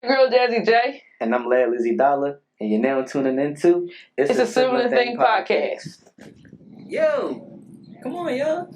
Girl Jazzy J. And I'm Lad Lizzie Dollar, and you're now tuning into It's a Sibling Thing podcast. Yo, come on, y'all.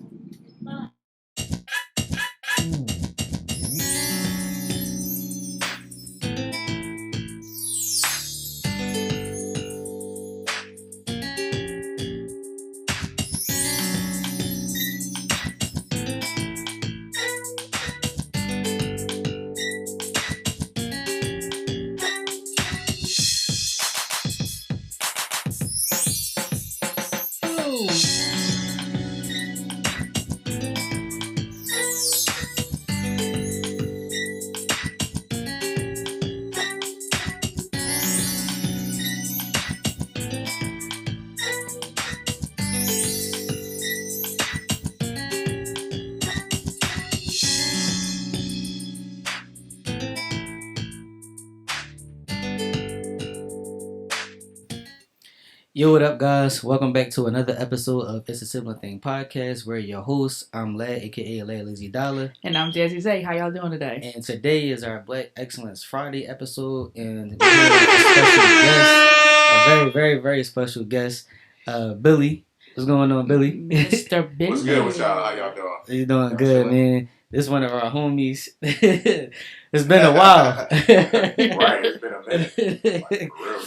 Yo, what up, guys? Welcome back to another episode of It's a Sibling Thing podcast. We're your hosts. I'm Lad, aka Lad Lizzie Dollar. And I'm Jazzy J. How y'all doing today? And today is our Black Excellence Friday episode, and we have a special guest, a very, very, very special guest, Billy. What's going on, Billy? Mr. Billy. What's good with y'all? How y'all doing? You doing good, man. This is one of our homies. It's been a while. Right, it's been a minute. Like, for real.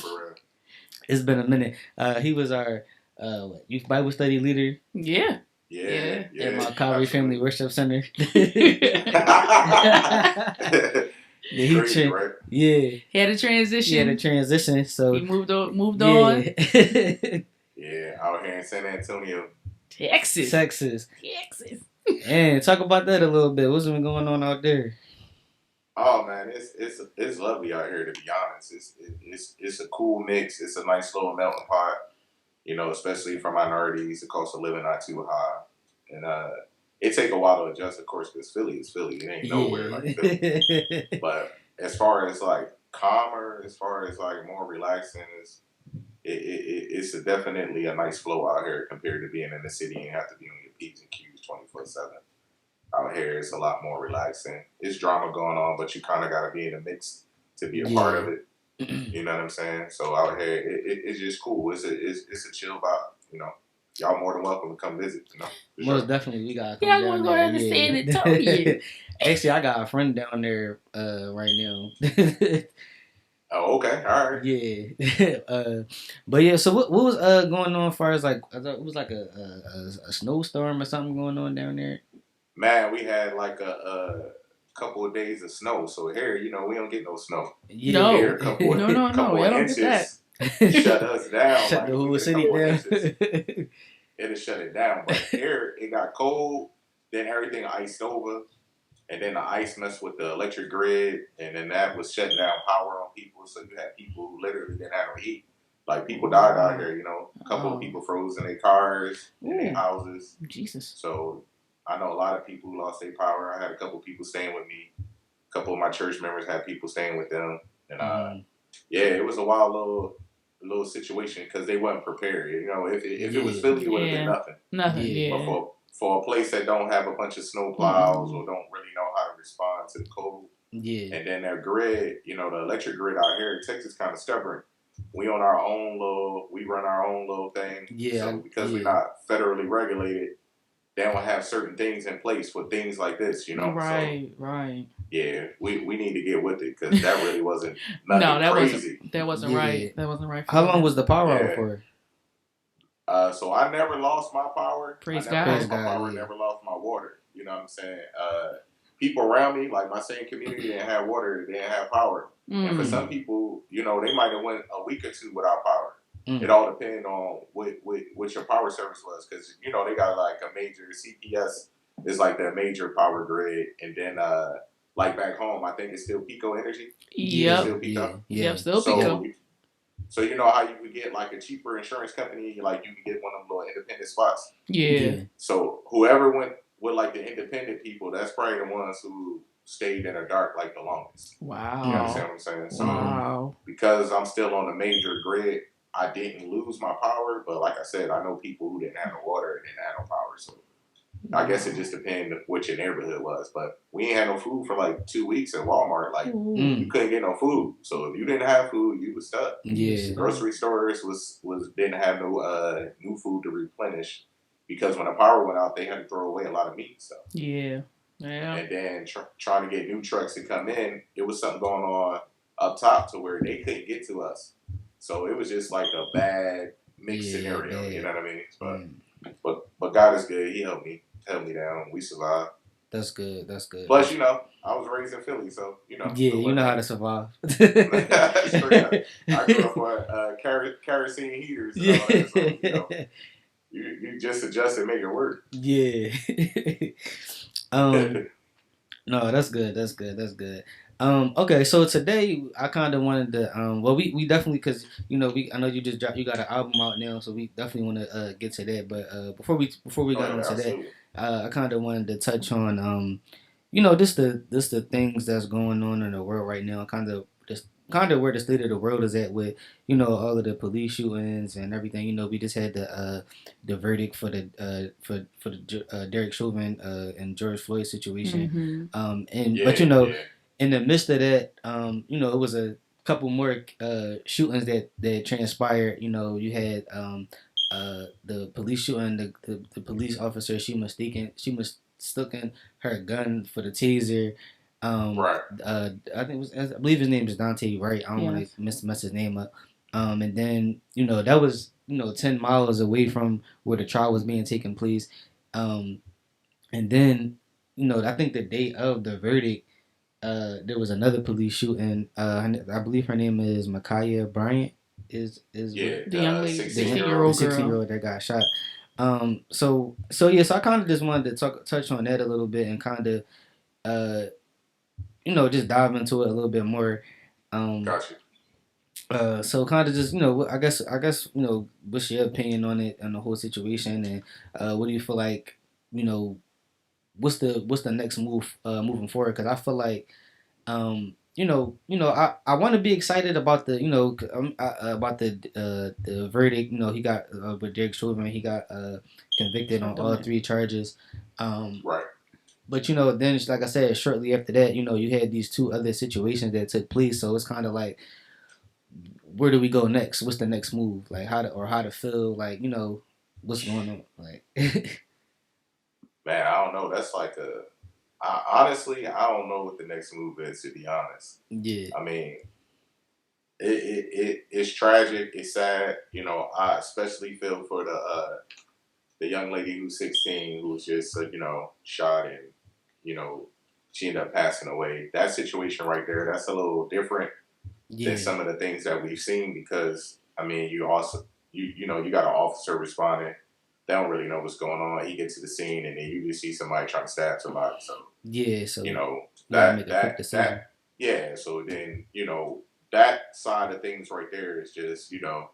It's been a minute. He was our youth Bible study leader. Yeah. At my Calvary Family Worship Center. Crazy, right? Yeah. He had a transition. So he moved on. Yeah, out here in San Antonio. Texas. And talk about that a little bit. What's been going on out there? Oh man, it's lovely out here, to be honest. It's a cool mix. It's a nice little melting pot. You know, especially for minorities, the cost of living not too high, and it take a while to adjust, of course, because Philly is Philly. It ain't nowhere like Philly. But as far as like calmer, as far as like more relaxing, it's definitely a nice flow out here compared to being in the city and have to be on your P's and Q's 24/7. Out here, it's a lot more relaxing. It's drama going on, but you kind of got to be in the mix to be a part of it. You know what I'm saying? So out here, it's just cool. It's a chill vibe. You know, y'all more than welcome to come visit. You know, most definitely we gotta come Yeah, down I'm there. going to San Antonio. Actually, I got a friend down there right now. Oh, okay, all right. Yeah, but yeah. So what was going on as far as like I thought it was like a snowstorm or something going on down there. Man, we had like a couple of days of snow. So here, you know, we don't get no snow. Yeah. No. Here, couple No. of Y'all don't inches get shut us down. Shut the whole city down. It'll shut it down. But here, it got cold. Then everything iced over. And then the ice messed with the electric grid. And then that was shutting down power on people. So you had people who literally didn't have no heat. Like, people died out here, you know. A couple of people froze in their cars, in their houses. Jesus. So I know a lot of people who lost their power. I had a couple of people staying with me. A couple of my church members had people staying with them. And yeah, it was a wild little situation because they wasn't prepared. You know, if it was Philly, it would have been nothing. Nothing. But for a place that don't have a bunch of snow plows or don't really know how to respond to the cold, and then their grid, you know, the electric grid out here in Texas kind of stubborn. We run our own little thing. So because we're not federally regulated, they don't have certain things in place for things like this, you know. Right. Yeah, we need to get with it because that really wasn't nothing crazy. That wasn't right. That wasn't right. How long was the power out for? So I never lost my power. Praise I never God. lost my power. Never lost my water. You know what I'm saying? People around me, like my same community, didn't have water. They didn't have power. And for some people, you know, they might have went a week or two without power. It all depends on what your power service was, because you know they got like a major CPS is like their major power grid, and then like back home, I think it's still Pico Energy. Yep. Still Pico. Still Pico. So you know how you could get like a cheaper insurance company, like you could get one of them little independent spots. Yeah. So whoever went with like the independent people, that's probably the ones who stayed in the dark like the longest. Wow. You understand what I'm saying? So wow. Because I'm still on the major grid, I didn't lose my power. But like I said, I know people who didn't have no water and didn't have no power. So I guess it just depended what your neighborhood was, but we ain't had no food for like 2 weeks at Walmart. Like you couldn't get no food, so if you didn't have food, you was stuck. Yeah. Grocery stores was didn't have no new food to replenish because when the power went out, they had to throw away a lot of meat and stuff. Yeah. Yeah. And then trying to get new trucks to come in, it was something going on up top to where they couldn't get to us. So it was just like a bad mixed scenario. You know what I mean? But God is good. He helped me down. We survived. That's good. Plus, you know, I was raised in Philly, so you know. Yeah, you know how to survive. I grew up on kerosene heaters and all that, so you know, you just adjust and make it work. Yeah. No, that's good. Okay, so today I kind of wanted to, well, we definitely, cause you know, I know you got an album out now, so we definitely want to get to that. But before we got into that, I kind of wanted to touch on, you know, just the things that's going on in the world right now, kind of where the state of the world is at with, you know, all of the police shootings and everything. You know, we just had the verdict for the Derek Chauvin and George Floyd situation. But you know, in the midst of that, you know, it was a couple more shootings that transpired. You know, you had the police shooting, the police officer, she mistaken her gun for the taser. Right. I believe his name is Dante, right? I don't want to mess his name up. And then, you know, that was, you know, 10 miles away from where the trial was being taken place. And then, you know, I think the day of the verdict, there was another police shooting. I believe her name is Ma'Khia Bryant. The young lady, 16-year-old that got shot. So I kind of just wanted to touch on that a little bit and kind of, you know, just dive into it a little bit more. Gotcha. So kind of just, you know, I guess you know, what's your opinion on it and the whole situation, and what do you feel like, you know, what's the next move moving forward? Because I feel like, you know, I want to be excited about the, you know, about the verdict. You know, he got with Derek Chauvin, he got convicted on all 3 charges. Right. But, you know, then, like I said, shortly after that, you know, you had these 2 other situations that took place. So it's kind of like, where do we go next? What's the next move? Like, how to feel, like, you know, what's going on? Like, man, I don't know. That's like honestly, I don't know what the next move is, to be honest. Yeah. I mean, it's tragic. It's sad. You know, I especially feel for the young lady who's 16 who was just, you know, shot and, you know, she ended up passing away. That situation right there, that's a little different than some of the things that we've seen because, I mean, you also, you know, you got an officer responding. They don't really know what's going on. He gets to the scene and then you just see somebody trying to stab somebody. So, so you know, that so then, you know, that side of things right there is just, you know,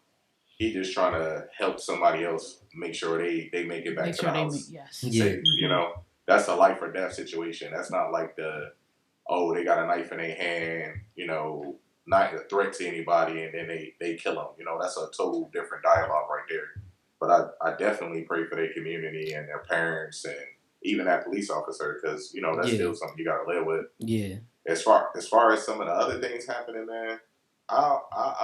he just trying to help somebody else make sure they make it back to the house. Safe, you know, that's a life or death situation. That's not like they got a knife in their hand, you know, not a threat to anybody, and then they kill them. You know, that's a total different dialogue right there. But I definitely pray for their community and their parents and even that police officer because, you know, that's still something you got to live with. Yeah. As far as some of the other things happening, man, I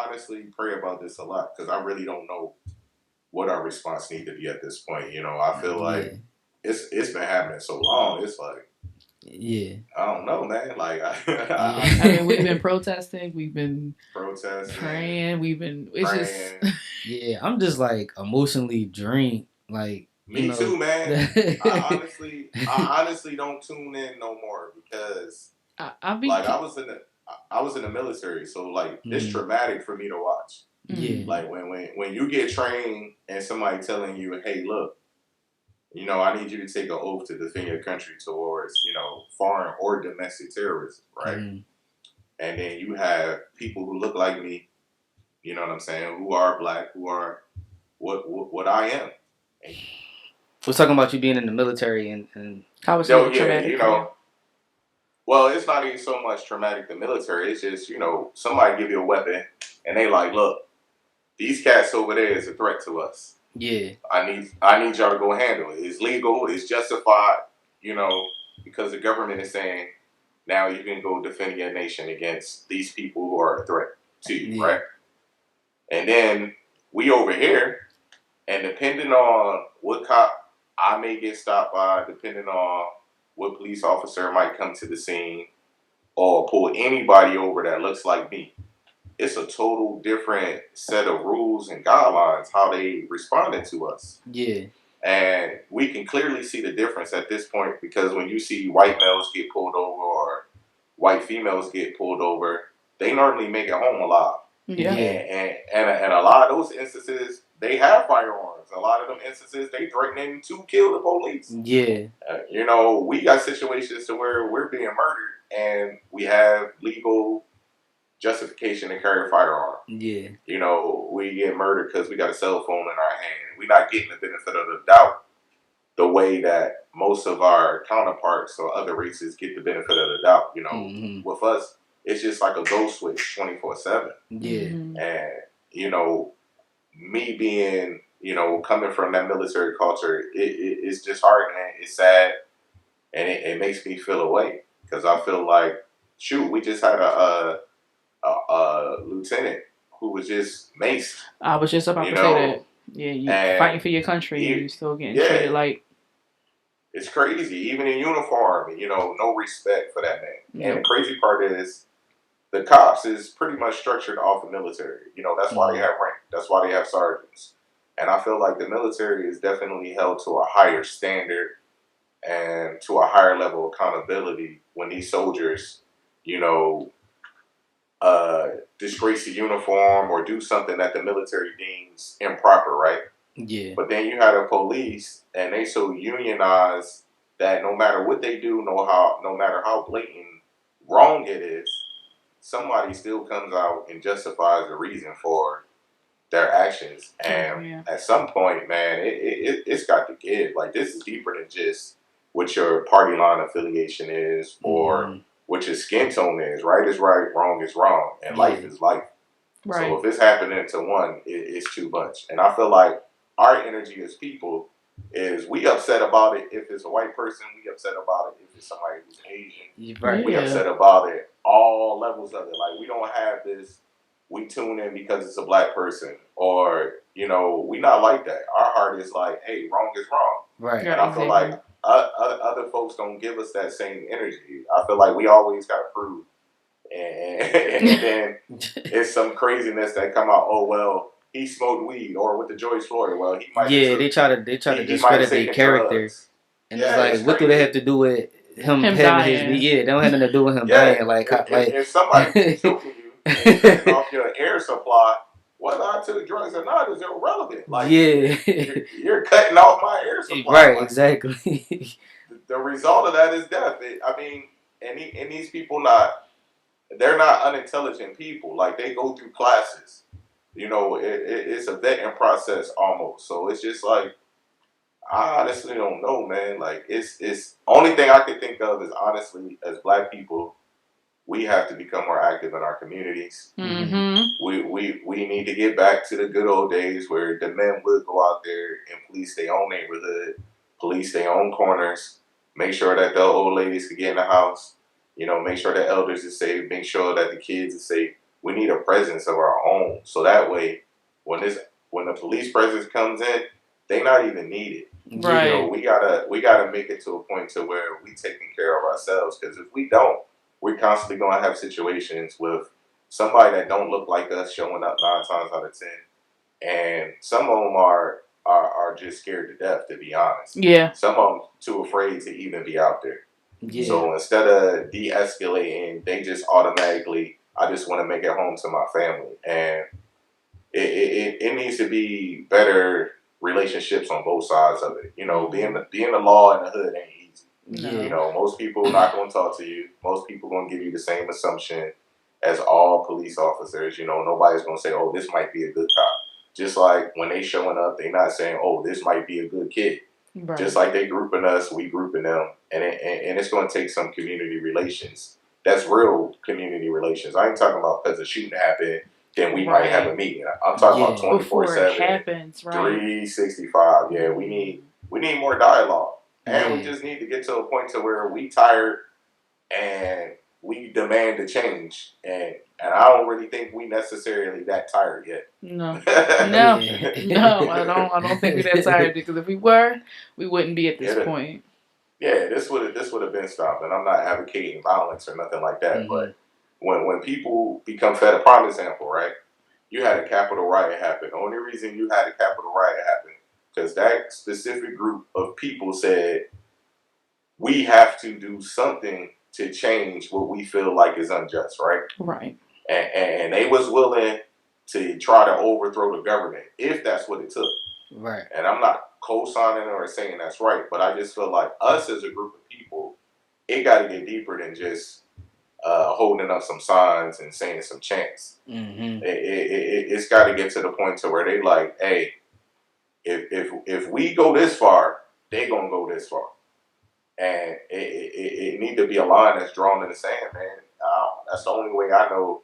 honestly pray about this a lot because I really don't know what our response needs to be at this point. You know, I feel like it's been happening so long. It's like, I don't know, man. Like, I mean, we've been protesting, we've been praying, just I'm just like emotionally drained. Like, me too, man. I honestly don't tune in no more because I was in the military, so like it's traumatic for me to watch. Yeah. Like when you get trained and somebody telling you, hey, look, you know, I need you to take an oath to defend your country towards, you know, foreign or domestic terrorism, right? And then you have people who look like me, you know what I'm saying, who are black, who are what I am. And we're talking about you being in the military and how was it traumatic? You know, well, it's not even so much traumatic the military. It's just, you know, somebody give you a weapon and they like, look, these cats over there is a threat to us. Yeah. I need y'all to go handle it. It's legal. It's justified. You know, because the government is saying now you can go defend your nation against these people who are a threat to you, right? And then we over here, and depending on what cop I may get stopped by, depending on what police officer might come to the scene or pull anybody over that looks like me, it's a total different set of rules and guidelines how they responded to us. Yeah. And we can clearly see the difference at this point because when you see white males get pulled over or white females get pulled over, they normally make it home alive. Yeah. And a lot of those instances, they have firearms. A lot of them instances, they threatening to kill the police. Yeah. You know, we got situations to where we're being murdered and we have legal justification to carry a firearm. Yeah. You know, we get murdered because we got a cell phone in our hand. We're not getting the benefit of the doubt the way that most of our counterparts or other races get the benefit of the doubt. You know, with us, it's just like a ghost switch 24/7. Yeah. And, you know, me being, you know, coming from that military culture, it's disheartening, it's sad, and it makes me feel away because I feel like, shoot, we just had a lieutenant who was just maced. I was just about to say that. Yeah, you fighting for your country and you still getting treated like. It's crazy, even in uniform, you know, no respect for that man. Yeah. And the crazy part is, the cops is pretty much structured off the military. You know, that's why they have rank. That's why they have sergeants. And I feel like the military is definitely held to a higher standard and to a higher level of accountability when these soldiers, you know, disgrace the uniform or do something that the military deems improper, right? Yeah. But then you have the police, and they so unionized that no matter what they do, no matter how blatant wrong it is, somebody still comes out and justifies the reason for their actions. And at some point, man, it's got to give. Like, this is deeper than just what your party line affiliation is or what your skin tone is. Right is right, wrong is wrong, and life is life. Right. So if it's happening to one, it's too much. And I feel like our energy as people is we upset about it if it's a white person, we upset about it if it's somebody who's Asian. Right. We upset about it all levels of it. Like, we don't have this, we tune in because it's a black person, or, you know, we not like that. Our heart is like, hey, wrong is wrong. Right. And I feel like other folks don't give us that same energy. I feel like we always got to prove. And then it's some craziness that come out, oh, well, he smoked weed, or with the George Floyd, well, he might. Yeah, they try to discredit their character, and it's like, what do they have to do with him having his weed? Yeah, they don't have nothing to do with him dying. Like, if somebody's choking you and cutting off your air supply, whether I took drugs or not is irrelevant. Like, you're cutting off my air supply. Right, like, exactly. The result of that is death. I mean, and these people they're not unintelligent people. Like, they go through classes. You know, it's a vetting process almost. So it's just like, I honestly don't know, man. Like, it's only thing I can think of is, honestly, as black people, we have to become more active in our communities. We need to get back to the good old days where the men would go out there and police their own neighborhood, police their own corners, make sure that the old ladies could get in the house, you know, make sure the elders are safe, make sure that the kids are safe. We need a presence of our own, so that way, when the police presence comes in, they not even needed. Right. You know, we gotta make it to a point to where we taking care of ourselves. Because if we don't, we're constantly gonna have situations with somebody that don't look like us showing up 9 times out of 10, and some of them are just scared to death. To be honest, yeah. Some of them too afraid to even be out there. Yeah. So instead of de-escalating, they just automatically, I just want to make it home to my family. And it needs to be better relationships on both sides of it. You know, being the law in the hood ain't easy. Yeah. You know, most people not going to talk to you. Most people going to give you the same assumption as all police officers. You know, nobody's going to say, oh, this might be a good cop. Just like when they showing up, they not saying, oh, this might be a good kid. Right. Just like they grouping us, we grouping them. And it's going to take some community relations. That's real community relations. I ain't talking about because a shooting happened then we might have a meeting. I'm talking about 24/7, before it happens, right? 365. Yeah, we need more dialogue, and we just need to get to a point to where we tired and we demand a change. And I don't really think we necessarily that tired yet. No, I don't think we're that tired, because if we were, we wouldn't be at this point. Yeah, this would have been stopped, and I'm not advocating violence or nothing like that. But when people become fed, a prime example, right? You had a Capitol riot happen. The only reason you had a Capitol riot happen because that specific group of people said we have to do something to change what we feel like is unjust, right? Right. And they was willing to try to overthrow the government if that's what it took. Right. And I'm not co-signing or saying that's right, but I just feel like us as a group of people, it got to get deeper than just holding up some signs and saying some chants. It's got to get to the point to where they like, hey, if we go this far, they gonna go this far, and it need to be a line that's drawn in the sand, man. That's the only way I know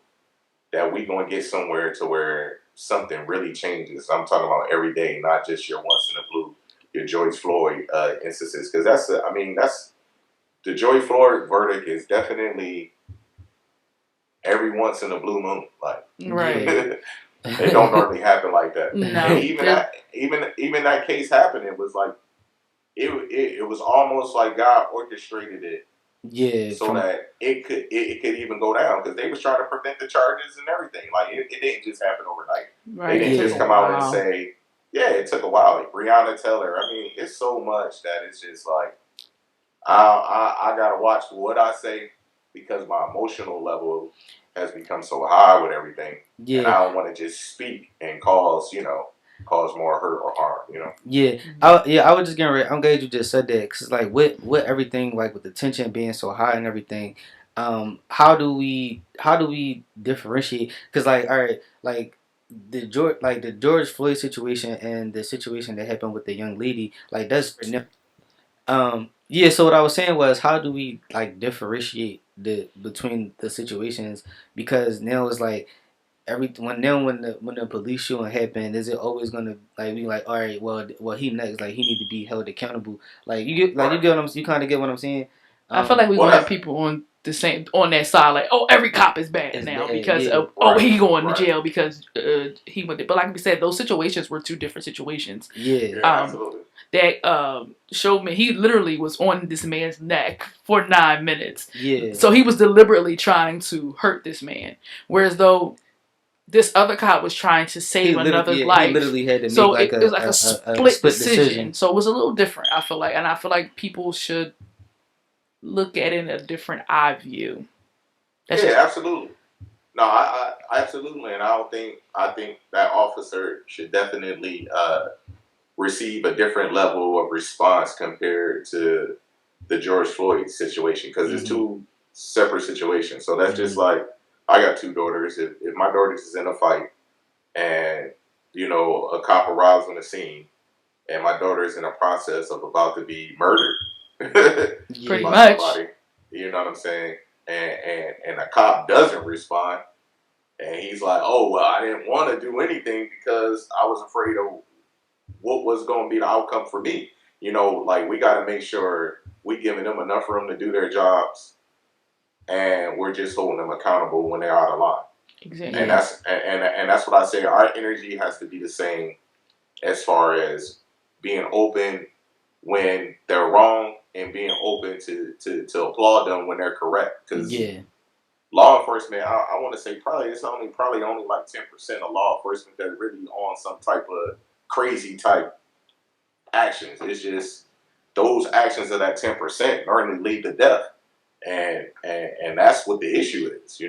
that we gonna get somewhere to where something really changes. I'm talking about every day, not just your once in a blue, your George Floyd instances, because that's the George Floyd verdict is definitely every once in a blue moon, like right. It don't normally happen like that. No. And even that case happened, it was like it was almost like God orchestrated it. Yeah. So that it could even go down, because they was trying to prevent the charges and everything. Like it didn't just happen overnight. Right. They didn't just come out and say, yeah, it took a while. Like Breonna Taylor. I mean, it's so much that it's just like I gotta watch what I say, because my emotional level has become so high with everything. Yeah. And I don't want to just speak and cause more hurt or harm, Yeah, I was just getting ready. I'm glad you just said that, because like with everything, like with the tension being so high and everything, how do we differentiate? Because like, all right, like the George Floyd situation and the situation that happened with the young lady, like that's yeah. So what I was saying was, how do we like differentiate between the situations? Because now it's like when the police shooting happened, is it always gonna like be like, all right, well he next, like he need to be held accountable, like you get you kind of get what I'm saying. I feel like we gonna have people on that side, like, oh, every cop is bad now because he going to jail because he went there. But like we said, those situations were two different situations. Yeah, absolutely. That Showman, he literally was on this man's neck for 9 minutes. Yeah. So he was deliberately trying to hurt this man, whereas though this other cop was trying to save another life. He literally had to make it was like a split decision. So it was a little different, I feel like. And I feel like people should look at it in a different eye view. Absolutely. No, I absolutely. And I think that officer should definitely receive a different level of response compared to the George Floyd situation, because it's two separate situations. So that's just like, I got two daughters. If my daughter is in a fight and, a cop arrives on the scene and my daughter is in a process of about to be murdered pretty much, somebody, you know what I'm saying? And a cop doesn't respond, and he's like, oh, well, I didn't want to do anything because I was afraid of what was going to be the outcome for me. Like, we got to make sure we giving them enough room to do their jobs, and we're just holding them accountable when they're out of line. Exactly. And that's what I say. Our energy has to be the same, as far as being open when they're wrong and being open to applaud them when they're correct. Because law enforcement, I want to say probably only like 10% of law enforcement that are really on some type of crazy type actions. It's just those actions of that 10% normally lead to death. And that's what the issue is.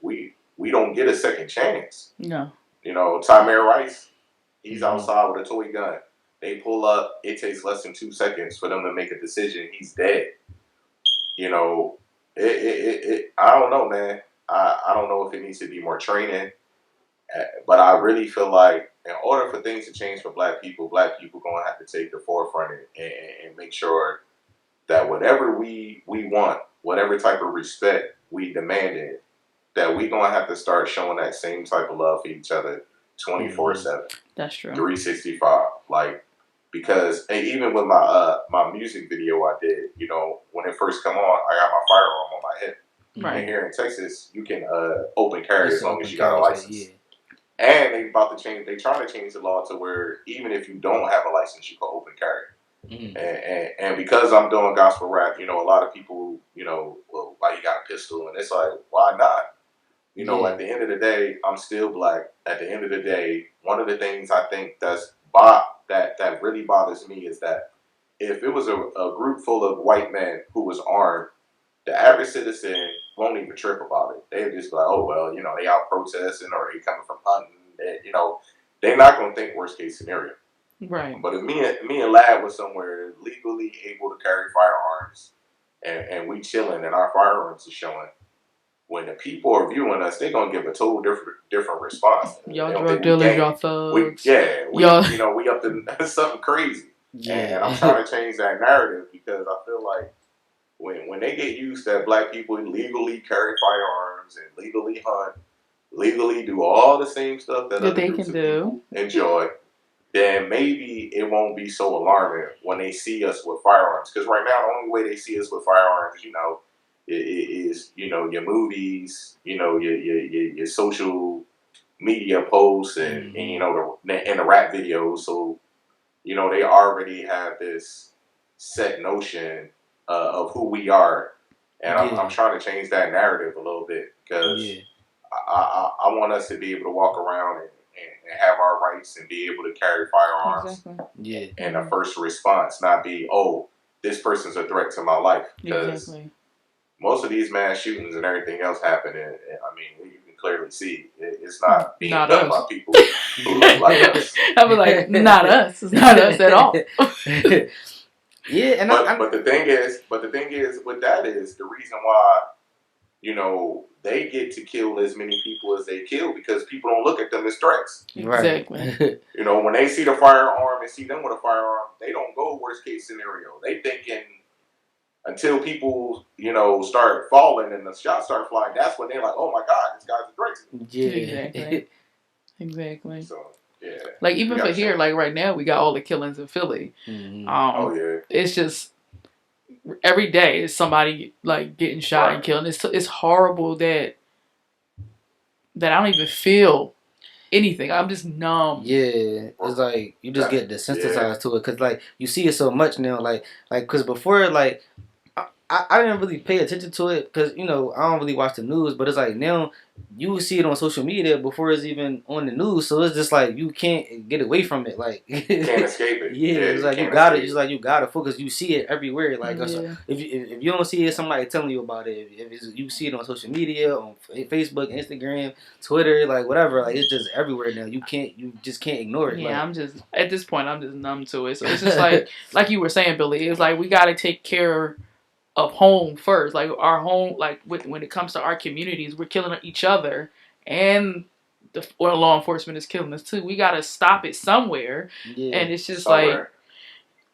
We don't get a second chance. No. Tamir Rice, he's outside with a toy gun. They pull up. It takes less than 2 seconds for them to make a decision. He's dead. I don't know, man. I don't know if it needs to be more training, but I really feel like in order for things to change for Black people gonna have to take the forefront and make sure that whatever we want, whatever type of respect we demand it, that we gonna have to start showing that same type of love for each other 24/7. That's true. 365. Like, because even with my music video I did, you know, when it first come on, I got my firearm on my hip. Right. And here in Texas, you can open carry as long as you got a license. Yeah. And they about to change. They trying to change the law to where even if you don't have a license, you can open carry. Mm-hmm. And because I'm doing gospel rap, you know, a lot of people, you know, well, why you got a pistol? And it's like, why not? You know, at the end of the day, I'm still black. At the end of the day, one of the things I think that really bothers me is that if it was a group full of white men who was armed, the average citizen won't even trip about it. They're just like, oh, well, you know, they out protesting or they coming from hunting. You know, they're not going to think worst case scenario. Right. But if me and Lad was somewhere legally able to carry firearms and we chilling and our firearms are showing, when the people are viewing us, they're going to give a total different response. Y'all drug dealers, y'all thugs. We up to something crazy. Yeah. And I'm trying to change that narrative because I feel like when they get used that black people legally carry firearms and legally hunt, legally do all the same stuff that other they groups can of do, people enjoy, then maybe it won't be so alarming when they see us with firearms. Because right now, the only way they see us with firearms, you know, is you know, your movies, you know, your social media posts and you know, and the rap videos. So, you know, they already have this set notion of who we are. And I'm trying to change that narrative a little bit because I want us to be able to walk around and have our rights and be able to carry firearms. Exactly. Yeah. And the first response not be, oh, this person's a threat to my life. Because most of these mass shootings and everything else happen, and I mean, you can clearly see it's not being done by people who look like us. I was like, not us. It's not us at all. Yeah, and but the thing is with that is the reason why, you know, they get to kill as many people as they kill because people don't look at them as threats. Exactly. You know, when they see the firearm and see them with a firearm, they don't go worst case scenario. They thinking until people, you know, start falling and the shots start flying. That's when they're like, oh my God, this guy's a threat. Yeah. Exactly. So. Yeah. Like even for here, like right now, we got all the killings in Philly. Mm-hmm. It's just every day is somebody like getting shot and killed. It's horrible that I don't even feel anything. I'm just numb. Yeah, it's like you just get desensitized to it because like you see it so much now. Like because before like. I didn't really pay attention to it because, you know, I don't really watch the news, but it's like now you see it on social media before it's even on the news, so it's just like you can't get away from it. Like you can't escape it. Yeah, it's like you gotta, it's like you gotta focus. You see it everywhere. Like if you don't see it, somebody telling you about it. If you see it on social media, on Facebook, Instagram, Twitter, like whatever, like it's just everywhere now. You just can't ignore it. Yeah, like, I'm just at this point I'm just numb to it. So it's just like you were saying, Billy. It's like we gotta take care of home first, like our home, like when it comes to our communities, we're killing each other, and the law enforcement is killing us too. We gotta stop it somewhere, and it's just somewhere.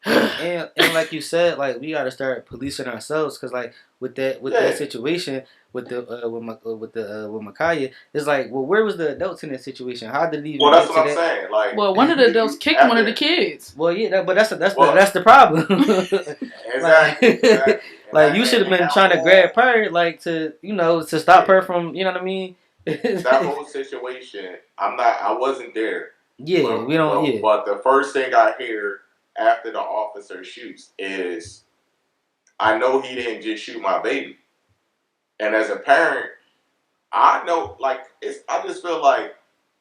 and like you said, like we gotta start policing ourselves, cause like with that situation with Micaiah, it's like, well, where was the adults in that situation? How did it even? Well, that's what I'm saying. Like, well, one of the adults kicked one of the kids. Well, yeah, but that's the problem. Exactly. Like you should have been trying to grab her, like to stop her from, you know what I mean. That whole situation, I wasn't there. Yeah, we don't. Yeah. But the first thing I hear after the officer shoots is, I know he didn't just shoot my baby. And as a parent, I know, like, I just feel like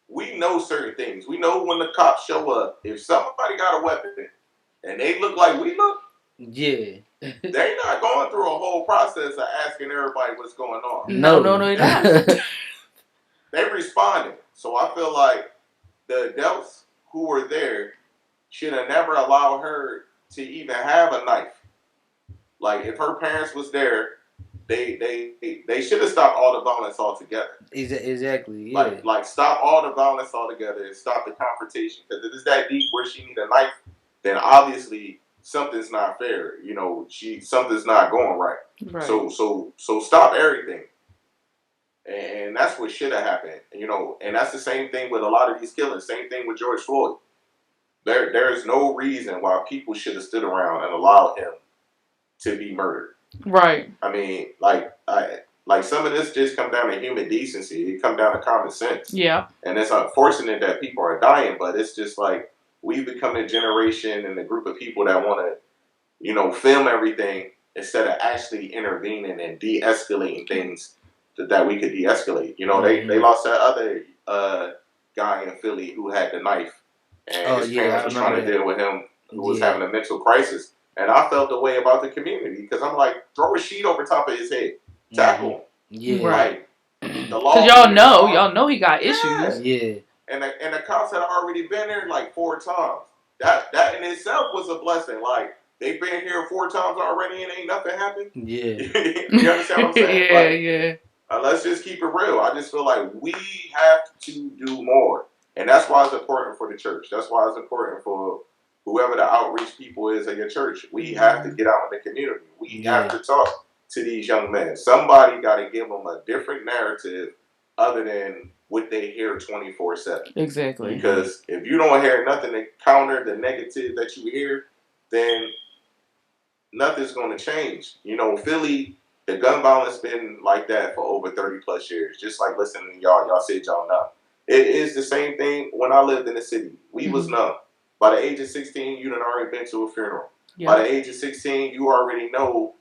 we know certain things. We know when the cops show up, if somebody got a weapon and they look like we look, yeah, they're not going through a whole process of asking everybody what's going on. No, they're not. They responded. So I feel like the adults who were there should have never allowed her to even have a knife. Like, if her parents was there, they should have stopped all the violence altogether. Exactly. Yeah. Like stop all the violence altogether and stop the confrontation. Because if it's that deep where she need a knife, then obviously something's not fair. You know, something's not going right. So stop everything. And that's what should have happened, you know. And that's the same thing with a lot of these killings. Same thing with George Floyd. There is no reason why people should have stood around and allowed him to be murdered. Right. I mean, like some of this just come down to human decency. It come down to common sense. Yeah. And it's unfortunate that people are dying, but it's just like we've become a generation and a group of people that want to, you know, film everything instead of actually intervening and de-escalating things that we could de-escalate. You know, they lost that other guy in Philly who had the knife, and his parents was trying to deal with him, who was having a mental crisis. And I felt the way about the community because I'm like, throw a sheet over top of his head, tackle him. Yeah. Right. The law. Because y'all know he got issues. Yeah. And the cops had already been there like 4 times. That in itself was a blessing. Like, they've been here 4 times already and ain't nothing happened. Yeah. You understand what I'm saying? Yeah, like, yeah. Let's just keep it real. I just feel like we have to do more. And that's why it's important for the church. That's why it's important for whoever the outreach people is at your church. We have to get out in the community. We have to talk to these young men. Somebody got to give them a different narrative other than what they hear 24/7. Exactly. Because if you don't hear nothing to counter the negative that you hear, then nothing's going to change. You know, Philly, the gun violence been like that for over 30 plus years. Just like listening to y'all said y'all numb. It is the same thing when I lived in the city. We was numb. By the age of 16, you done already been to a funeral. Yep. By the age of 16, you already know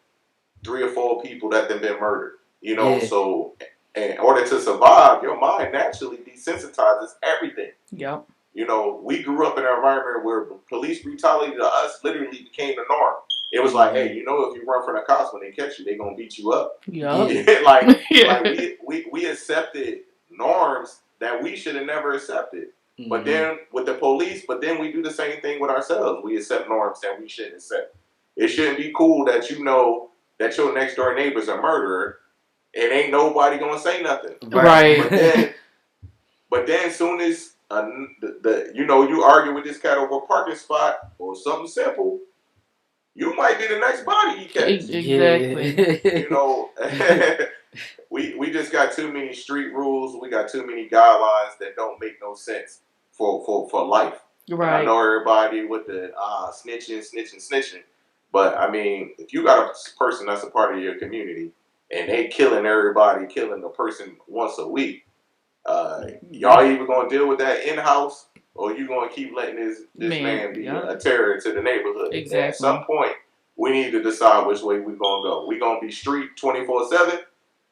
3 or 4 people that have been murdered. You know, so in order to survive, your mind naturally desensitizes everything. Yep. You know, we grew up in an environment where police brutality to us literally became the norm. It was like, hey, you know, if you run from the cops when they catch you, they're going to beat you up. Yep. like we accepted norms that we should have never accepted. But then with the police, we do the same thing with ourselves. We accept norms that we shouldn't accept. It shouldn't be cool that you know that your next door neighbor's a murderer and ain't nobody gonna say nothing. Right. But then soon as you argue with this cat over a parking spot or something simple, you might be the next body he catches. Exactly. You know, we just got too many street rules. We got too many guidelines that don't make no sense for life. Right. And I know everybody with the snitching. But I mean, if you got a person that's a part of your community and they killing everybody, killing a person once a week, y'all either gonna deal with that in house or you gonna keep letting this man be a terror to the neighborhood. Exactly. At some point, we need to decide which way we're gonna go. We gonna be street 24/7,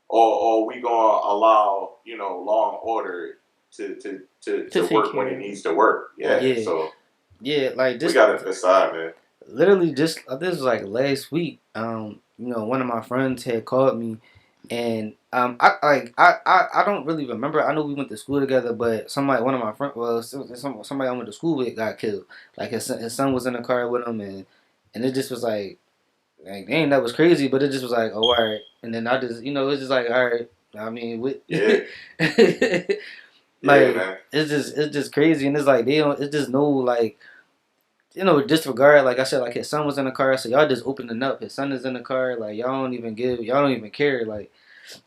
or we gonna allow law and order to work when it needs to work. So like this, we gotta decide, man. Literally, this was like last week. One of my friends had called me, and I don't really remember. I know we went to school together, but one of my friends, somebody I went to school with got killed. Like his son was in the car with him, and it just was like dang, that was crazy. But it just was like, oh, all right. And then I just, it's just like, all right. I mean, it's just crazy, and it's like it's just no like. Disregard, like I said, like his son was in the car, so y'all just opening up. His son is in the car, like y'all don't even care, like.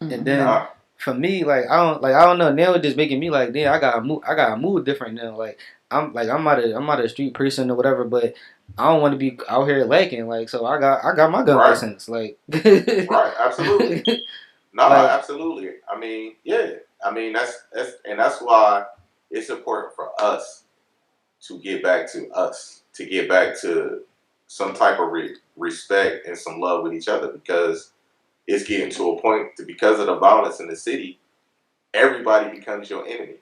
And then for me, like I don't know. Now it's just making me like, damn, I gotta move different now. Like I'm not a street person or whatever, but I don't want to be out here lacking. Like so, I got my gun license. Like right, absolutely. No, absolutely. I mean, that's why it's important for us to get back to us. To get back to some type of respect and some love with each other, because it's getting to a point because of the violence in the city, everybody becomes your enemy.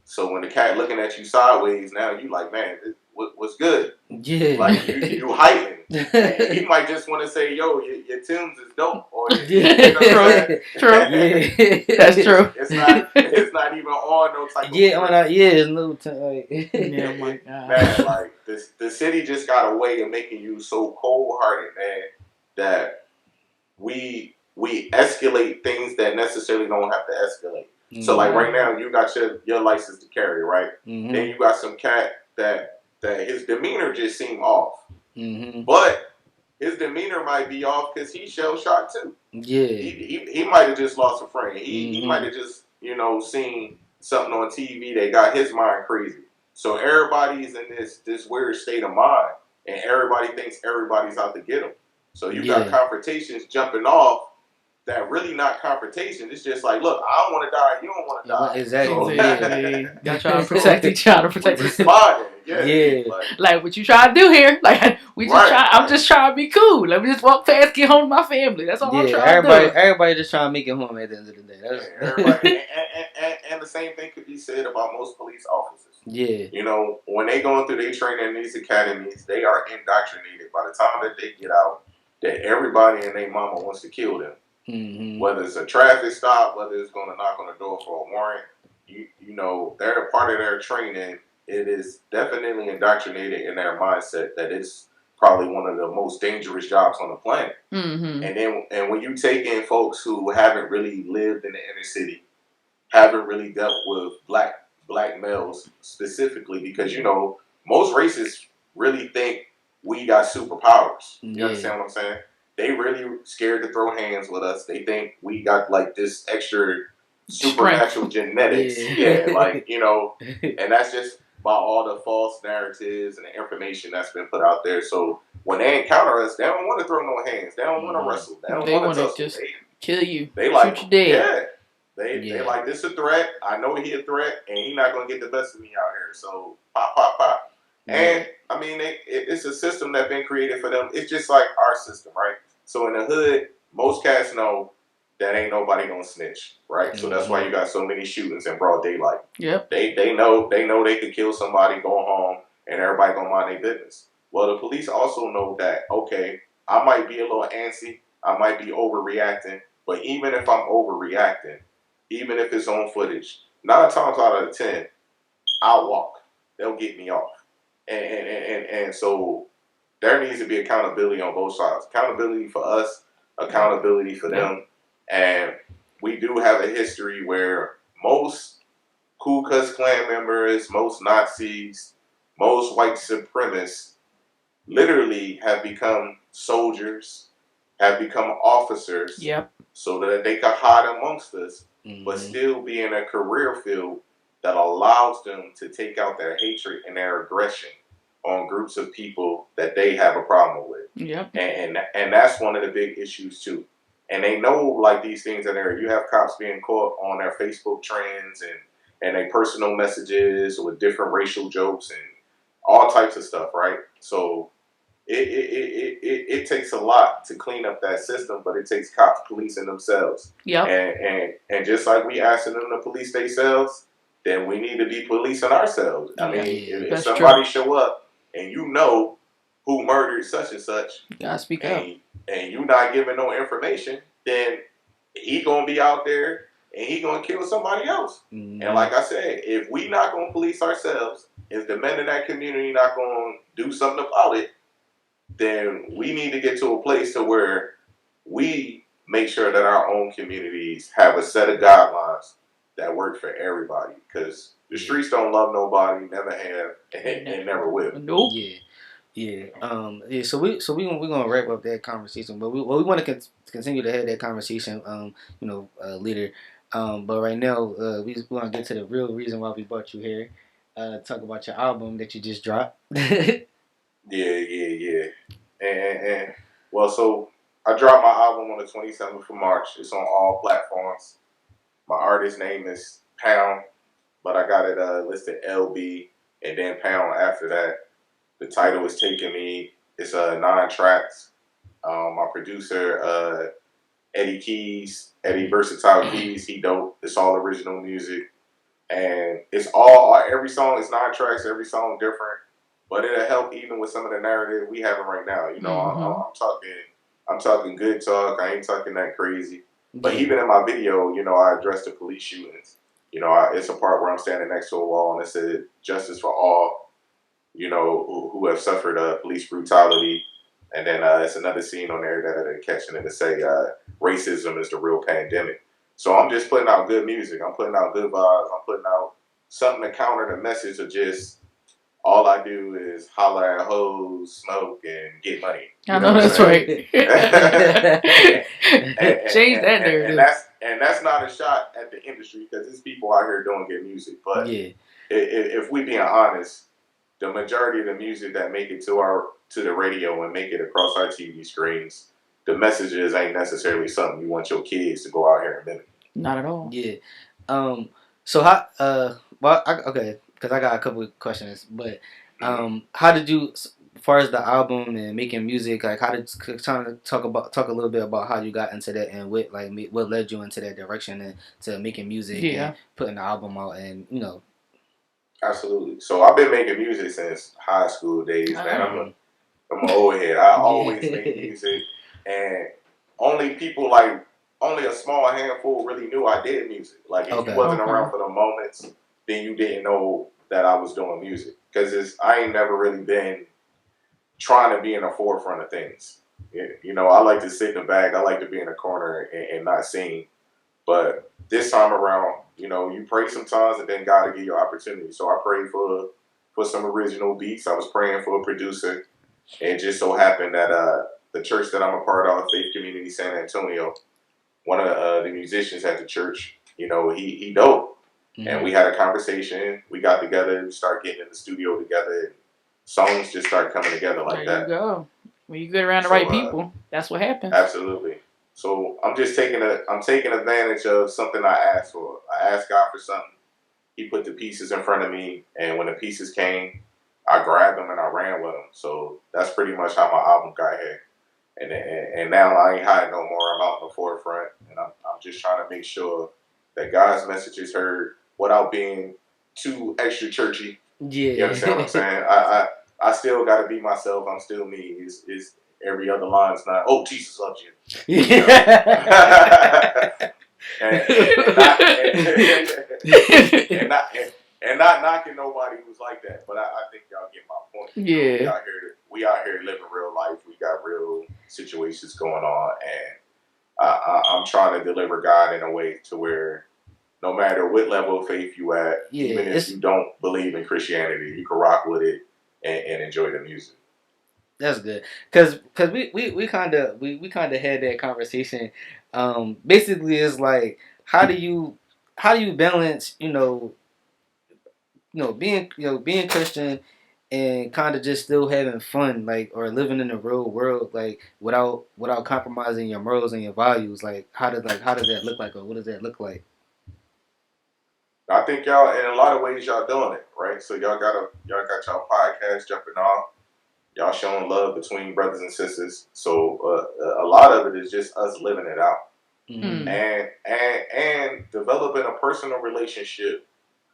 So when the cat looking at you sideways, now you like, man, what's good? Yeah. Like you heightened. He might just want to say, yo, your Tim's is dope. Or True. That's true. It's not even on no type of it's no time. Yeah, my God. Man, like the city just got a way of making you so cold hearted, man, that we escalate things that necessarily don't have to escalate. Mm-hmm. So like right now you got your license to carry, right? Mm-hmm. Then you got some cat that his demeanor just seemed off. Mm-hmm. But his demeanor might be off because he's shell shocked too. Yeah. He might have just lost a friend. He might have just, seen something on TV that got his mind crazy. So everybody's in this weird state of mind, and everybody thinks everybody's out to get him. So you got confrontations jumping off that really not confrontation. It's just like, look, I don't want to die. You don't want to die. Exactly. So, y'all trying to protect each other, protect responding. Yeah. Like what you trying to do here? Like we just I'm just trying to be cool. Let me just walk past, get home to my family. That's all I'm trying to do. Everybody just trying to make it home at the end of the day. That's everybody. and the same thing could be said about most police officers. Yeah. When they going through their training in these academies, they are indoctrinated by the time that they get out that everybody and their mama wants to kill them. Mm-hmm. Whether it's a traffic stop, whether it's going to knock on the door for a warrant, they're a part of their training. It is definitely indoctrinated in their mindset that it's probably one of the most dangerous jobs on the planet. Mm-hmm. And when you take in folks who haven't really lived in the inner city, haven't really dealt with black males specifically, because most races really think we got superpowers. You understand what I'm saying? They really scared to throw hands with us. They think we got like this extra supernatural genetics. And that's just by all the false narratives and the information that's been put out there. So when they encounter us, they don't want to throw no hands. They don't want to wrestle. They don't want to just kill you. They like, shoot you dead. Yeah. They like, this a threat. I know he a threat, and he not going to get the best of me out here. So pop, pop, pop. Yeah. And I mean, it's a system that's been created for them. It's just like our system, right? So in the hood, most cats know that ain't nobody gonna snitch, right? Mm-hmm. So that's why you got so many shootings in broad daylight. Yep. They know they could kill somebody, go home, and everybody gonna mind their business. Well, the police also know that, okay, I might be a little antsy, I might be overreacting, but even if I'm overreacting, even if it's on footage, 9 times out of 10, I'll walk. They'll get me off. And so there needs to be accountability on both sides. Accountability for us, accountability for them. And we do have a history where most Ku Klux Klan members, most Nazis, most white supremacists literally have become soldiers, have become officers, so that they can hide amongst us, but still be in a career field that allows them to take out their hatred and their aggression on groups of people that they have a problem with. Yep. And that's one of the big issues too. And they know like these things that you have cops being caught on their Facebook trends and their personal messages with different racial jokes and all types of stuff, right? So it takes a lot to clean up that system, but it takes cops policing themselves. Yep. And just like we asking them to police themselves, then we need to be policing ourselves. I mean, if somebody show up and you know who murdered such and such, you gotta speak up. And you not giving no information, then he gonna be out there and he gonna kill somebody else. Mm-hmm. And like I said, if we not gonna police ourselves, if the men in that community not gonna do something about it, then we need to get to a place to where we make sure that our own communities have a set of guidelines that work for everybody. Because the streets don't love nobody, never have, and never will. Nope. Yeah. So we're gonna wrap up that conversation, but we want to continue to have that conversation. Later. But right now, we want to get to the real reason why we brought you here. Talk about your album that you just dropped. Yeah. And well, so I dropped my album on the 27th of March. It's on all platforms. My artist name is Pound, but I got it listed LB and then Pound after that. The title is Taking Me. It's 9 tracks. My producer, Eddie Versatile Keys, he dope. It's all original music. And it's every song is 9 tracks, every song different. But it'll help even with some of the narrative we having right now. I'm talking good talk. I ain't talking that crazy. But even in my video, I addressed the police shootings. It's a part where I'm standing next to a wall and it said justice for all, who have suffered police brutality. And then it's another scene on there that they're catching it to say racism is the real pandemic. So I'm just putting out good music. I'm putting out good vibes. I'm putting out something to counter the message of just all I do is holler at hoes, smoke, and get money. I know that's right. Change that And narrative. that's not a shot at the industry because there's people out here doing good music. But Yeah. if we being honest, the majority of the music that make it to the radio and make it across our TV screens, the messages ain't necessarily something you want your kids to go out here and mimic. Not at all. Yeah. So how? Okay, because I got a couple of questions, but how did you, as far as the album and making music, like how did trying to talk a little bit about how you got into that and what led you into that direction and to making music and putting the album out and Absolutely. So I've been making music since high school days, man. I'm an old head. I always made music, and only a small handful really knew I did music. Like if you wasn't around for the moments, then you didn't know that I was doing music because I ain't never really been trying to be in the forefront of things. You know, I like to sit in the back. I like to be in the corner and not sing. But this time around, you know, you pray sometimes and then God will give you opportunity. So I prayed for some original beats. I was praying for a producer. And it just so happened that the church that I'm a part of, Faith Community San Antonio, one of the musicians at the church, you know, he dope. Mm-hmm. And we had a conversation. We got together. We started getting in the studio together. And songs just start coming together like that. There you go. When you get around the right people, that's what happens. Absolutely. So I'm taking advantage of something I asked for. I asked God for something. He put the pieces in front of me, and when the pieces came, I grabbed them and I ran with them. So that's pretty much how my album got here. And now I ain't hiding no more. I'm out in the forefront, and I'm just trying to make sure that God's message is heard without being too extra churchy. Yeah, you understand what I'm saying? I still got to be myself. I'm still me. Is every other line's not, oh, Jesus loves you. And not knocking nobody who's like that, but I think y'all get my point. Yeah. We out here living real life. We got real situations going on, and I'm trying to deliver God in a way to where no matter what level of faith you at, even if you don't believe in Christianity, you can rock with it and enjoy the music. That's good, cause we kind of had that conversation. Basically, it's like how do you balance being Christian and kind of just still having fun, like, or living in the real world, like without compromising your morals and your values. Like how does that look like, or what does that look like? I think y'all, in a lot of ways, y'all doing it right. So y'all got y'all podcast jumping off. Y'all showing love between brothers and sisters. So a lot of it is just us living it out, and developing a personal relationship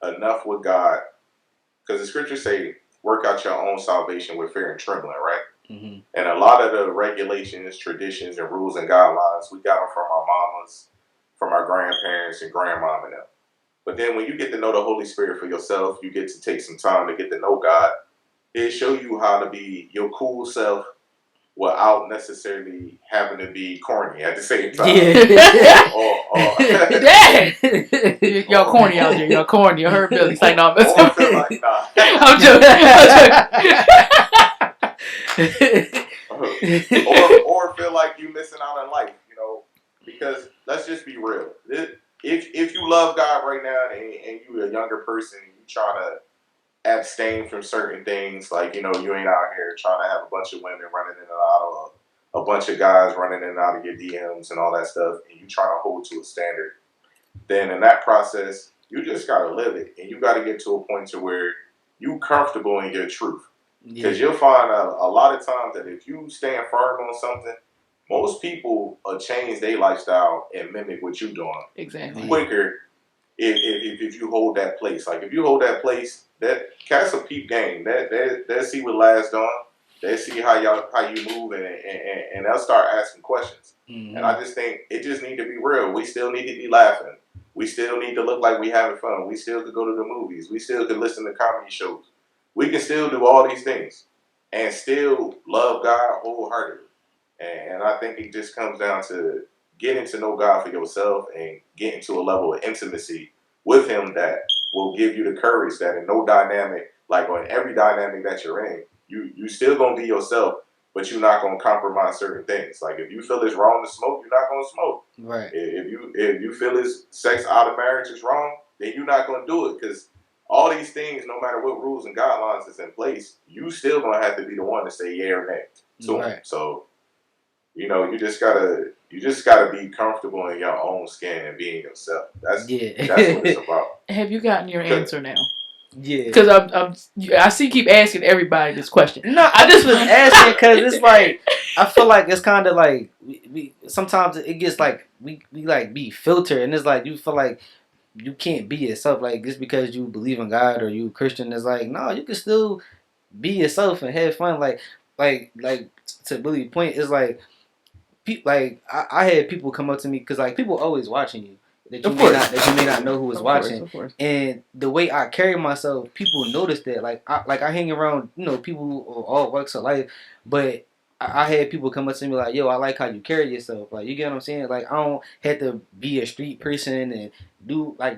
enough with God, because the scriptures say, "Work out your own salvation with fear and trembling." Right. Mm-hmm. And a lot of the regulations, traditions, and rules and guidelines we got them from our mamas, from our grandparents and grandmom and them. But then when you get to know the Holy Spirit for yourself, you get to take some time to get to know God. It show you how to be your cool self without necessarily having to be corny at the same time. Yeah. Y'all corny out there. Y'all corny. You heard Billy. He's like, no, I'm feel like, nah. I'm joking. or feel like you missing out on life, because let's just be real. If you love God right now and you a younger person, you trying to abstain from certain things, like, you ain't out here trying to have a bunch of women running in and out, of a bunch of guys running in and out of your DMs and all that stuff, and you trying to hold to a standard, then in that process, you just got to live it, and you got to get to a point to where you comfortable in your truth. Because you'll find a lot of times that if you stand firm on something, most people will change their lifestyle and mimic what you're doing quicker if you hold that place. Like, if you hold that place, that cats a peep game. They'll see what lasts on. They'll see how you move, and they'll start asking questions. Mm-hmm. And I just think it just need to be real. We still need to be laughing. We still need to look like we having fun. We still could go to the movies. We still could listen to comedy shows. We can still do all these things and still love God wholeheartedly. And I think it just comes down to getting to know God for yourself and getting to a level of intimacy with Him that will give you the courage that in no dynamic, like on every dynamic that you're in, you still gonna be yourself, but you're not gonna compromise certain things. Like if you feel it's wrong to smoke, you're not gonna smoke. Right. If you feel it's sex out of marriage is wrong, then you're not gonna do it, because all these things, no matter what rules and guidelines is in place, you still gonna have to be the one to say yeah or nay to them. So, you know, you just gotta be comfortable in your own skin and being yourself. That's what it's about. Have you gotten your answer now? Yeah. Because I keep asking everybody this question. No, I just was asking because it's like I feel like it's kind of like we sometimes it gets like we like be filtered, and it's like you feel like you can't be yourself, like just because you believe in God or you Christian. It's like no, you can still be yourself and have fun. Like to Billy's point is like like I had people come up to me because like people always watching you that you may not know who is watching, and the way I carry myself, people notice that. Like I hang around people of all walks of life, but I had people come up to me like, yo, I like how you carry yourself. Like, you get what I'm saying? Like, I don't have to be a street person and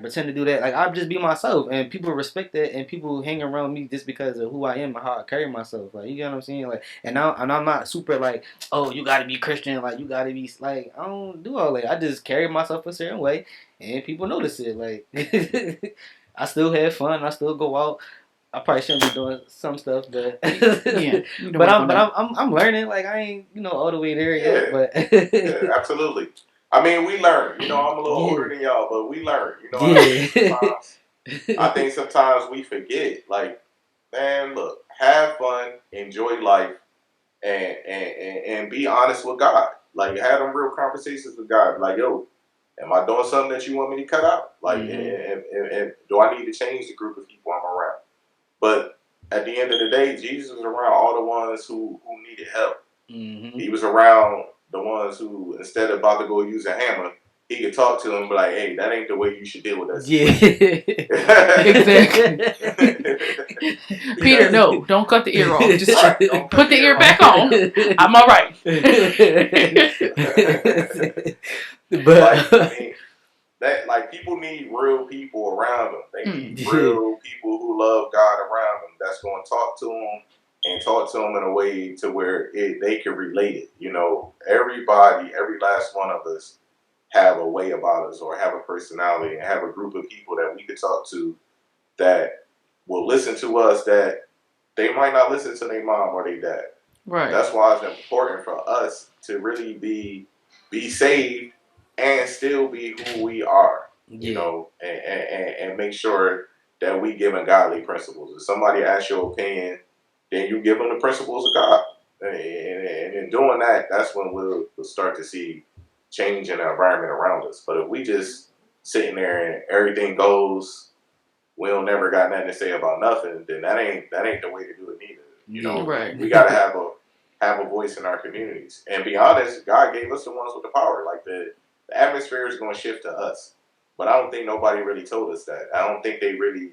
pretend to do that. Like, I'll just be myself, and people respect that, and people hang around me just because of who I am and how I carry myself. Like, you get what I'm saying? Like, and I'm not super like, oh, you gotta be Christian. Like, you gotta be like, I don't do all that. I just carry myself a certain way, and people notice it. Like, I still have fun. I still go out. I probably shouldn't be doing some stuff, but but I'm learning. Like I ain't all the way there yet, but absolutely. I mean, we learn. I'm a little older than y'all, but we learn. I think sometimes we forget. Like, man, look, have fun, enjoy life, and be honest with God. Like, have them real conversations with God. Like, yo, am I doing something that you want me to cut out? Like, and do I need to change the group of people I'm around? But at the end of the day, Jesus was around all the ones who needed help. Mm-hmm. He was around the ones who, instead of about to go use a hammer, he could talk to them and be like, hey, that ain't the way you should deal with us. Yeah. Exactly. Peter, no, don't cut the ear off. Just put the ear back on. I'm all right. But I mean, that people need real people around them. They need real people who love God around them. That's going to talk to them and talk to them in a way to where they can relate it. Everybody, every last one of us have a way about us or have a personality and have a group of people that we could talk to that will listen to us that they might not listen to their mom or their dad. Right. That's why it's important for us to really be saved and still be who we are, and make sure that we giving godly principles. If somebody asks your opinion, then you give them the principles of God. And in doing that, that's when we'll start to see change in the environment around us. But if we just sitting there and everything goes, we don't never got nothing to say about nothing, then that ain't the way to do it neither. Right. We gotta have a voice in our communities. And be honest, God gave us the ones with the power. Like the atmosphere is going to shift to us. But I don't think nobody really told us that. I don't think they really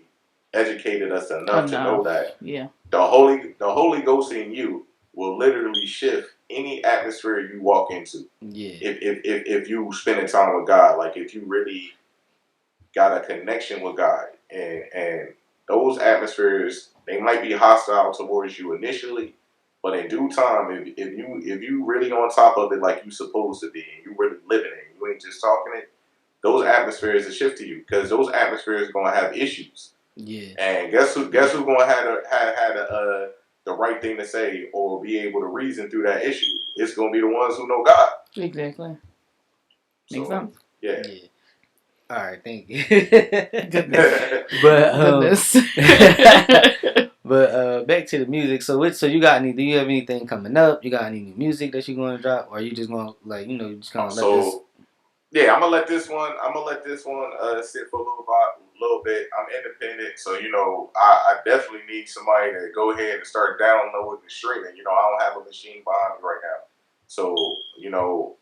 educated us enough to know that. Yeah. The Holy Ghost in you will literally shift any atmosphere you walk into. Yeah. If you spending time with God, like if you really got a connection with God, and those atmospheres, they might be hostile towards you initially, but in due time, if you really on top of it like you supposed to be, and you really living it, you ain't just talking it, those atmospheres will shift to you, because those atmospheres are gonna have issues. Yeah. And guess who gonna have the right thing to say or be able to reason through that issue? It's gonna be the ones who know God. Exactly. Makes sense. Yeah. All right, thank you. Goodness. But back to the music. So you got do you have anything coming up? You got any new music that you're going to drop, or are you just going to just kind of let this? Yeah, I'm gonna let this one sit for a little bit. I'm independent, so I definitely need somebody to go ahead and start downloading and streaming. I don't have a machine behind me right now. So,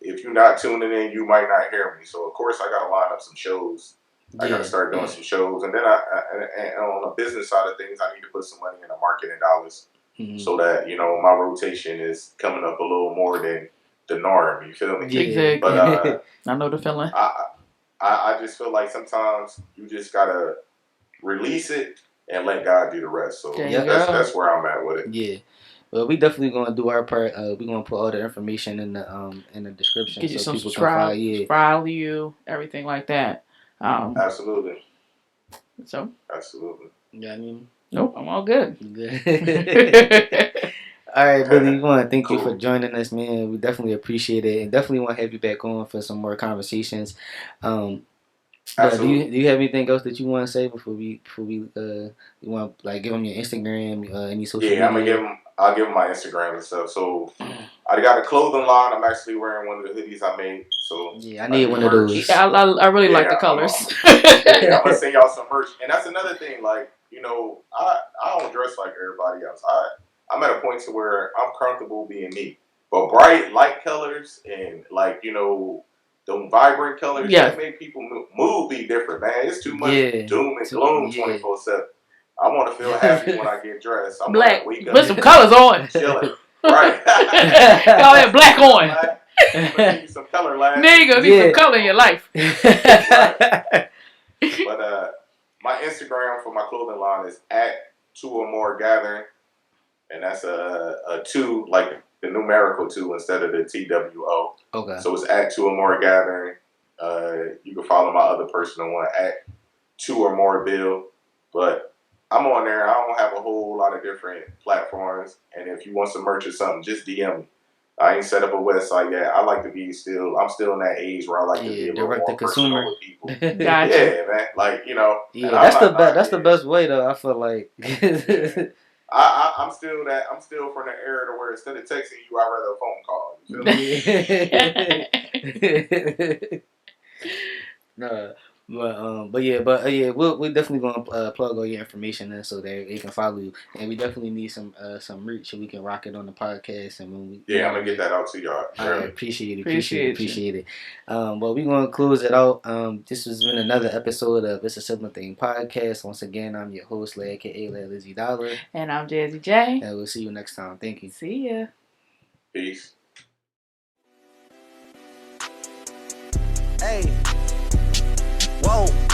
if you're not tuning in, you might not hear me. So, of course, I got to line up some shows. I got to start doing some shows. And then and on the business side of things, I need to put some money in the marketing dollars so that, my rotation is coming up a little more than the norm. You feel me? Yeah. Exactly. But I know the feeling. I just feel like sometimes you just got to release it and let God do the rest. So There you that's where I'm at with it. Yeah. Well, we definitely gonna do our part. We gonna put all the information in the description Get you so some people can find. Yeah. value, everything like that. Absolutely. So. Absolutely. Yeah, I mean. Nope, I'm all good. All right, Billy, we want to thank Cool. you for joining us, man. We definitely appreciate it, and definitely want to have you back on for some more conversations. But do you have anything else that you want to say before we you want to like give them your Instagram, any social media? Yeah, I'll give them my Instagram and stuff. So I got a clothing line. I'm actually wearing one of the hoodies I made. So yeah, I need one of those. Yeah, I really like the colors. I'm gonna send y'all some merch, and that's another thing. Like, you know, I don't dress like everybody else. I'm at a point to where I'm comfortable being me. But bright light colors and like, you know, the vibrant colors that make people mood be different, man. It's too much doom and gloom 24/7. I want to feel happy when I get dressed. I'm black. Wake up put some colors on. Chilling. Right. All that black on. Need some color, lad. Nigga, need some color in your life. Right. But my Instagram for my clothing line is @2orMoreGathering, and that's a 2 like the numerical 2 instead of the TWO. Okay. So it's @2orMoreGathering. You can follow my other personal one @2orMoreBill, but I'm on there. I don't have a whole lot of different platforms, and if you want some merch or something, just DM me. I ain't set up a website yet. I like to be I'm still in that age where I like to be a little more personal with people. Gotcha. Yeah, man. Like, you know. Yeah, that's the best way though. I feel like. I'm still from the era to where instead of texting you, I'd rather a phone call. You feel me? No. But yeah, we're definitely gonna plug all your information in so that they can follow you, and we definitely need some merch so we can rock it on the podcast. And when we I'm gonna get that out to y'all. Sure. I appreciate it. Well, we're gonna close it out. This has been another episode of Issa Sibling Thang podcast. Once again, I'm your host, aka Lizzie Dollar, and I'm Jazzy J. And we'll see you next time. Thank you. See ya. Peace. Hey. Whoa.